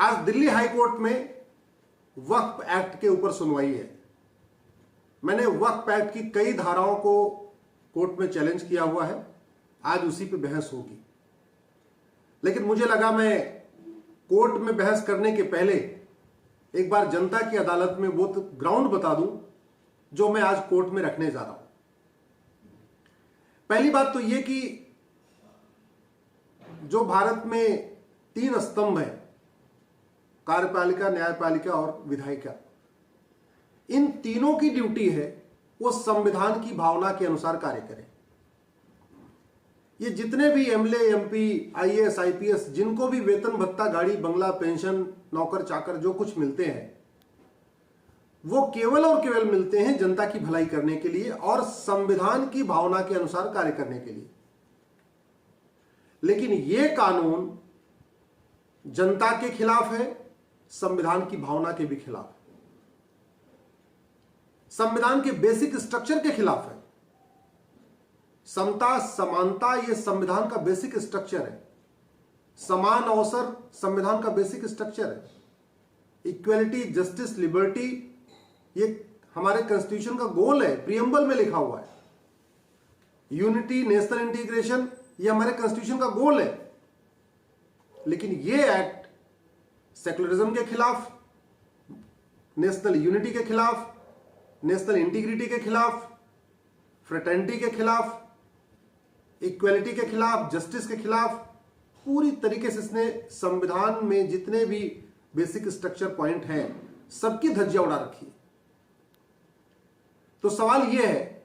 आज Delhi high court में वक्फ act के ऊपर सुनवाई है। मैंने वक्फ एक्ट की कई धाराओं को कोर्ट में चैलेंज किया हुआ है, आज उसी पे बहस होगी। लेकिन मुझे लगा मैं कोर्ट में बहस करने के पहले एक बार जनता की अदालत में वो ग्राउंड बता दूं जो मैं आज कोर्ट में रखने जा रहा हूं। पहली बात तो ये कि जो भारत में 3 स्तंभ है, कार्यपालिका, न्यायपालिका और विधायिका, इन तीनों की ड्यूटी है वो संविधान की भावना के अनुसार कार्य करें। ये जितने भी एमएलए, एमपी, आईएएस, आईपीएस, जिनको भी वेतन भत्ता, गाड़ी, बंगला, पेंशन, नौकर चाकर जो कुछ मिलते हैं, वो केवल और केवल मिलते हैं जनता की भलाई करने के लिए और संविधान की भावना के अनुसार कार्य करने के लिए। लेकिन ये कानून जनता के खिलाफ है, संविधान की भावना के भी खिलाफ है, संविधान के बेसिक स्ट्रक्चर के खिलाफ है। समता, समानता ये संविधान का बेसिक स्ट्रक्चर है। समान अवसर संविधान का बेसिक स्ट्रक्चर है। इक्वलिटी, जस्टिस, लिबर्टी ये हमारे कॉन्स्टिट्यूशन का गोल है, प्रियम्बल में लिखा हुआ है। यूनिटी, नेशनल इंटीग्रेशन ये हमारे कॉन्स्टिट्यूशन का गोल है। लेकिन ये एक्ट सेकुलरिज्म के खिलाफ, नेशनल यूनिटी के खिलाफ, नेशनल इंटीग्रिटी के खिलाफ, फ्रेटर्निटी के खिलाफ, इक्वलिटी के खिलाफ, जस्टिस के खिलाफ, पूरी तरीके से इसने संविधान में जितने भी बेसिक स्ट्रक्चर पॉइंट हैं सबकी धज्जियां उड़ा रखी है। तो सवाल यह है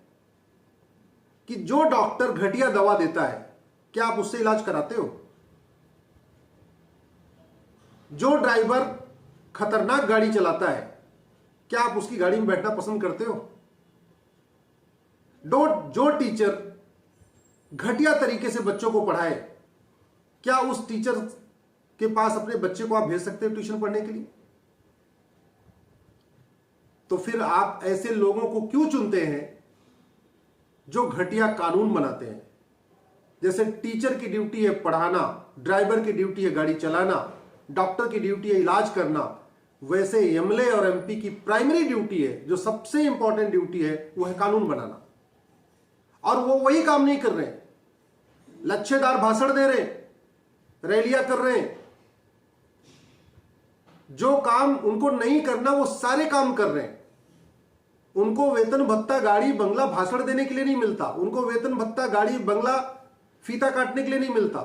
कि जो डॉक्टर घटिया दवा देता है, क्या आप उससे इलाज कराते हो? जो ड्राइवर खतरनाक गाड़ी चलाता है, क्या आप उसकी गाड़ी में बैठना पसंद करते हो? जो टीचर घटिया तरीके से बच्चों को पढ़ाए, क्या उस टीचर के पास अपने बच्चे को आप भेज सकते हो ट्यूशन पढ़ने के लिए? तो फिर आप ऐसे लोगों को क्यों चुनते हैं जो घटिया कानून बनाते हैं? जैसे टीचर की ड्यूटी है पढ़ाना, ड्राइवर की ड्यूटी है गाड़ी चलाना, डॉक्टर की ड्यूटी है इलाज करना, वैसे एमएलए और एमपी की प्राइमरी ड्यूटी है, जो सबसे इंपॉर्टेंट ड्यूटी है, वो है कानून बनाना। और वो वही काम नहीं कर रहे, लच्छेदार भाषण दे रहे, रैलियां कर रहे हैं। जो काम उनको नहीं करना वो सारे काम कर रहे हैं। उनको वेतन भत्ता, गाड़ी, बंगला भाषण देने के लिए नहीं मिलता। उनको वेतन भत्ता, गाड़ी, बंगला फीता काटने के लिए नहीं मिलता।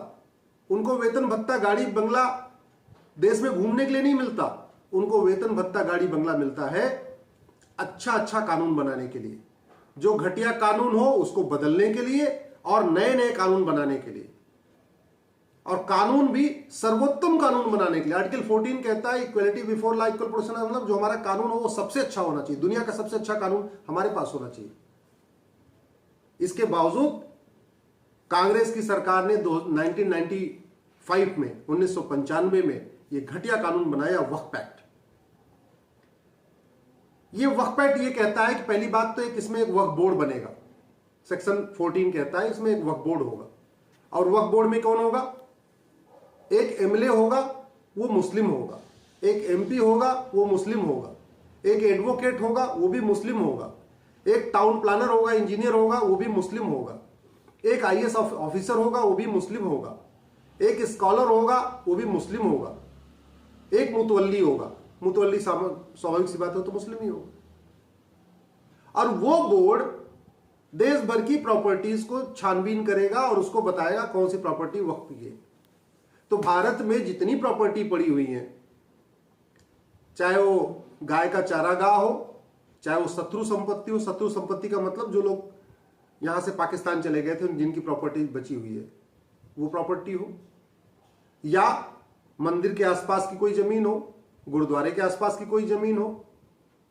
उनको वेतन भत्ता, गाड़ी, बंगला देश में घूमने के लिए नहीं मिलता। उनको वेतन भत्ता, गाड़ी, बंगला मिलता है अच्छा अच्छा कानून बनाने के लिए, जो घटिया कानून हो उसको बदलने के लिए और नए नए कानून बनाने के लिए, और कानून भी सर्वोत्तम कानून बनाने के लिए। आर्टिकल 14 कहता है equality before law, equal protection, मतलब जो हमारा कानून हो वो सबसे अच्छा होना चाहिए, दुनिया का सबसे अच्छा कानून हमारे पास होना चाहिए। इसके बावजूद कांग्रेस की सरकार ने 1995 में, 1995 में ये घटिया कानून बनाया, वक्फ एक्ट। ये वक्फ एक्ट ये कहता है कि पहली बात तो इसमें एक वक्फ बोर्ड बनेगा। सेक्शन 14 कहता है इसमें एक वक्फ बोर्ड होगा, और वक्फ बोर्ड में कौन होगा? एक एमएलए होगा, वो मुस्लिम होगा, एक एमपी होगा, वो मुस्लिम होगा, एक एडवोकेट होगा, वो भी मुस्लिम होगा, एक टाउन प्लानर होगा, इंजीनियर होगा, वो भी मुस्लिम होगा, एक आईएएस ऑफिसर होगा, वो भी मुस्लिम होगा, एक स्कॉलर होगा, वो भी मुस्लिम होगा, एक मुतवल्ली होगा। मुतवल्ली स्वाभाविक सी बात है तो मुस्लिम ही होगा। और वो बोर्ड देश भर की प्रॉपर्टीज को छानबीन करेगा और उसको बताएगा कौन सी प्रॉपर्टी वक्फ की है। तो भारत में जितनी प्रॉपर्टी पड़ी हुई है, चाहे वो गाय का चारागाह हो, चाहे वो शत्रु संपत्ति हो, शत्रु संपत्ति का मतलब जो लोग यहां से पाकिस्तान चले गए थे जिनकी प्रॉपर्टी बची हुई है वो प्रॉपर्टी हो, या मंदिर के आसपास की कोई जमीन हो, गुरुद्वारे के आसपास की कोई जमीन हो,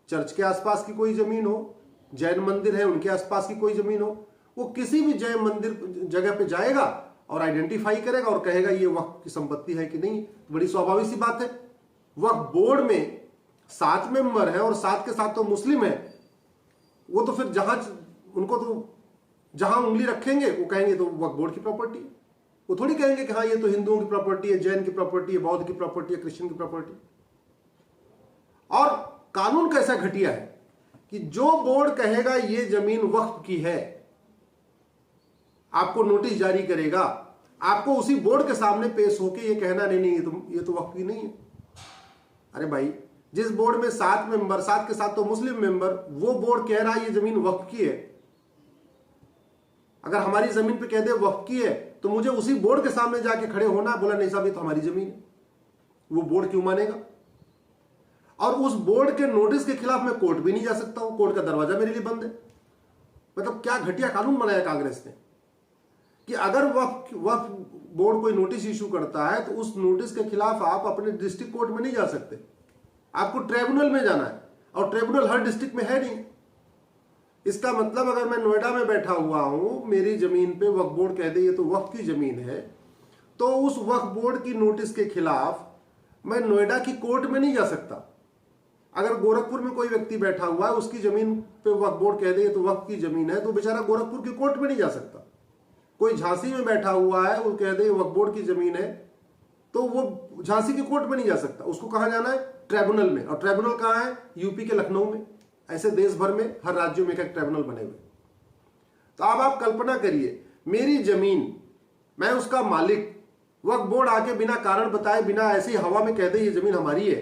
चर्च के आसपास की कोई जमीन हो, जैन मंदिर है उनके आसपास की कोई जमीन हो, वो किसी भी जैन मंदिर जगह पे जाएगा और आइडेंटिफाई करेगा और कहेगा ये वक्फ की संपत्ति है कि नहीं। बड़ी स्वाभाविक सी बात है। वक्फ बोर्ड में 7 मेंबर है और 7 के 7 तो मुस्लिम है, वो तो फिर उनको तो जहां उंगली रखेंगे वो कहेंगे तो वक्फ बोर्ड की प्रॉपर्टी है। वो थोड़ी कहेंगे कि हाँ ये तो हिंदुओं की प्रॉपर्टी है, जैन की प्रॉपर्टी है, बौद्ध की प्रॉपर्टी है, क्रिश्चियन की प्रॉपर्टी। और कानून कैसा घटिया है कि जो बोर्ड कहेगा ये जमीन वक्फ की है, आपको नोटिस जारी करेगा, आपको उसी बोर्ड के सामने पेश होकर ये कहना नहीं नहीं ये तो वक्फ की नहीं है। अरे भाई, जिस बोर्ड में 7 मेंबर, 7 के साथ तो मुस्लिम मेंबर, वो बोर्ड कह रहा है ये जमीन वक्फ की है। अगर हमारी जमीन पे कह दे वक्फ की है तो मुझे उसी बोर्ड के सामने जाके खड़े होना, बोला नहीं साहब ये तो हमारी जमीन है। वो बोर्ड क्यों मानेगा? और उस बोर्ड के नोटिस के खिलाफ मैं कोर्ट भी नहीं जा सकता हूं, कोर्ट का दरवाजा मेरे लिए बंद है। मतलब क्या घटिया कानून बनाया कांग्रेस ने कि अगर वक्फ बोर्ड कोई नोटिस इशू करता है तो उस नोटिस के खिलाफ आप अपने डिस्ट्रिक्ट कोर्ट में नहीं जा सकते, आपको ट्रिब्यूनल में जाना है, और ट्रिब्यूनल हर डिस्ट्रिक्ट में है नहीं। इसका मतलब अगर मैं नोएडा में बैठा हुआ हूं, मेरी जमीन पे वक्फ बोर्ड कह दे ये तो वक्फ की जमीन है, तो उस वक्फ बोर्ड की नोटिस के खिलाफ मैं नोएडा की कोर्ट में नहीं जा सकता। अगर गोरखपुर में कोई व्यक्ति बैठा हुआ है, उसकी जमीन पे वक्फ बोर्ड कह दे ये तो वक्फ की जमीन है, तो बेचारा गोरखपुर की कोर्ट में नहीं जा सकता। कोई झांसी में बैठा हुआ है, वो कह दे वक्फ बोर्ड की जमीन है, तो वो झांसी की कोर्ट में नहीं जा सकता। उसको कहां जाना है? ट्रिब्यूनल में। और ट्रिब्यूनल कहां है? यूपी के लखनऊ में। ऐसे देश भर में हर राज्यों में एक ट्रिब्यूनल बने हुए। तो अब आप कल्पना करिए, मेरी जमीन, मैं उसका मालिक, वक्फ बोर्ड आके बिना कारण बताए, बिना ऐसी हवा में कह दे ये जमीन हमारी है,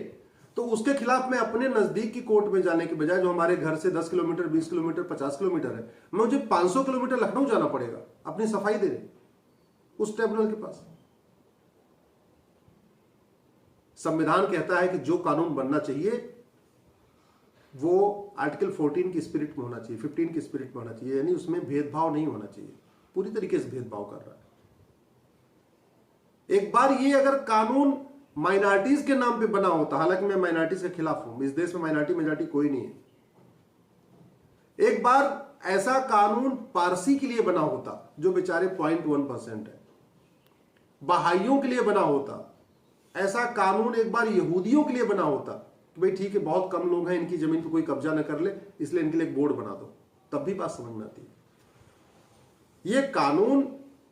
तो उसके खिलाफ मैं अपने नजदीक की कोर्ट में जाने के बजाय, जो हमारे घर से 10 किलोमीटर, 20 किलोमीटर, 50 किलोमीटर है, मुझे 500 किलोमीटर लखनऊ जाना पड़ेगा अपनी सफाई देने उस ट्रिब्यूनल के पास। संविधान कहता है कि जो कानून बनना चाहिए वो आर्टिकल 14 की स्पिरिट में होना चाहिए, 15 की स्पिरिट में होना चाहिए, यानी उसमें भेदभाव नहीं होना चाहिए। पूरी तरीके से भेदभाव कर रहा है। एक बार ये अगर कानून माइनॉरिटीज के नाम पे बना होता, हालांकि मैं माइनॉरिटीज के खिलाफ हूं, इस देश में माइनॉरिटी मेजॉरिटी कोई नहीं है, एक बार ऐसा कानून पारसी के लिए बना होता जो बेचारे 0.1% है, बहाइयों के लिए बना होता, ऐसा कानून एक बार यहूदियों के लिए बना होता कि भाई ठीक है बहुत कम लोग हैं, इनकी जमीन पर कोई कब्जा न कर ले, इसलिए इनके लिए एक बोर्ड बना दो, तब भी बात समझ में आती है। यह कानून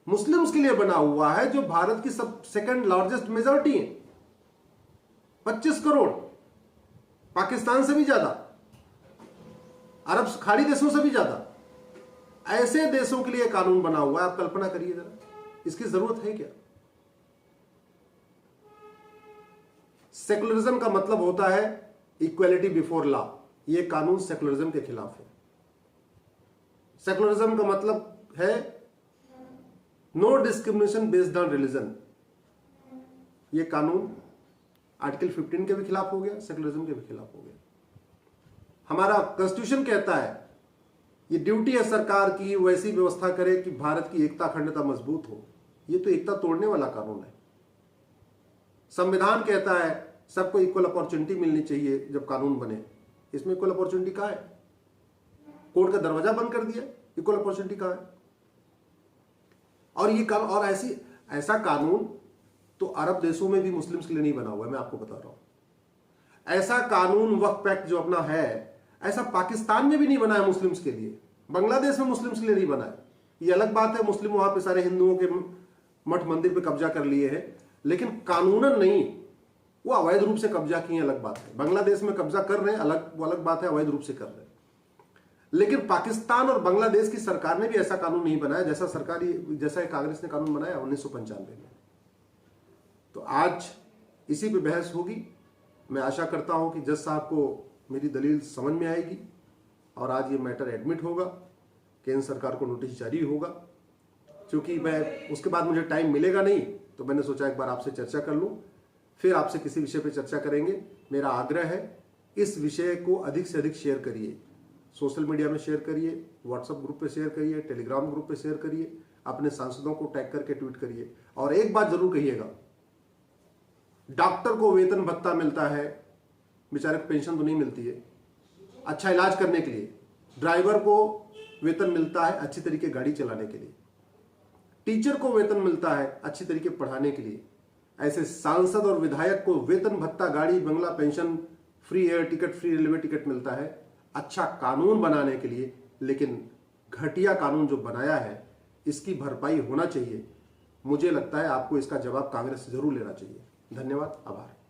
मुस्लिम्स के लिए बना हुआ है, जो भारत की सब सेकंड लार्जेस्ट मेजॉरिटी है, 25 करोड़, पाकिस्तान से भी ज्यादा, अरब खाड़ी देशों से भी ज्यादा, ऐसे देशों के लिए कानून बना हुआ है। आप कल्पना करिए जरा, इसकी जरूरत है क्या? सेकुलरिज्म का मतलब होता है इक्वलिटी बिफोर लॉ। यह कानून सेकुलरिज्म के खिलाफ है। सेकुलरिज्म का मतलब है no discrimination based on religion. यह कानून आर्टिकल 15 के भी खिलाफ हो गया, सेकुलरिज्म के भी खिलाफ हो गया। हमारा कॉन्स्टिट्यूशन कहता है ये ड्यूटी है सरकार की वैसी व्यवस्था करे कि भारत की एकता अखंडता मजबूत हो। ये तो एकता तोड़ने वाला कानून है। संविधान कहता है सबको इक्वल अपॉर्चुनिटी मिलनी चाहिए जब कानून बने। इसमें इक्वल अपॉर्चुनिटी कहां है? कोर्ट का दरवाजा बंद कर दिया, इक्वल अपॉर्चुनिटी कहां है? और ये और ऐसा कानून तो अरब देशों में भी मुस्लिम्स के लिए नहीं बना हुआ है, मैं आपको बता रहा हूं। ऐसा कानून वक्फ एक्ट जो अपना है, ऐसा पाकिस्तान में भी नहीं बना है मुस्लिम्स के लिए, बांग्लादेश में मुस्लिम्स के लिए नहीं बना है। ये अलग बात है, मुस्लिम वहां पे सारे हिंदुओं के मठ मंदिर पे कब्जा कर लिए हैं, लेकिन कानूनन नहीं, वो अवैध रूप से कब्जा किए, अलग बात है। बांग्लादेश में कब्जा कर रहे हैं, वो अलग बात है, अवैध रूप से कर रहे हैं। लेकिन पाकिस्तान और बांग्लादेश की सरकार ने भी ऐसा कानून नहीं बनाया जैसा कांग्रेस ने कानून बनाया 1995 में। तो आज इसी पे बहस होगी। मैं आशा करता हूं कि जज साहब को मेरी दलील समझ में आएगी और आज ये मैटर एडमिट होगा, केंद्र सरकार को नोटिस जारी होगा। क्योंकि मैं उसके बाद मुझे टाइम मिलेगा नहीं, तो मैंने सोचा एक बार आपसे चर्चा कर लूं, फिर आपसे किसी विषय पे चर्चा करेंगे। मेरा आग्रह है इस विषय को अधिक से अधिक शेयर करिए, सोशल मीडिया में शेयर करिए, व्हाट्सएप ग्रुप पे शेयर करिए, टेलीग्राम ग्रुप पे शेयर करिए, अपने सांसदों को टैग करके ट्वीट करिए। और एक बात जरूर कहिएगा, डॉक्टर को वेतन भत्ता मिलता है, बेचारे को पेंशन तो नहीं मिलती है अच्छा इलाज करने के लिए। ड्राइवर को वेतन मिलता है अच्छी तरीके गाड़ी चलाने के लिए। टीचर को वेतन मिलता है अच्छी तरीके पढ़ाने के लिए। ऐसे सांसद और विधायक को वेतन भत्ता, गाड़ी, बंगला, pension, free air ticket, free railway ticket मिलता है अच्छा कानून बनाने के लिए। लेकिन घटिया कानून जो बनाया है इसकी भरपाई होना चाहिए। मुझे लगता है आपको इसका जवाब कांग्रेस से जरूर लेना चाहिए। धन्यवाद, आभार।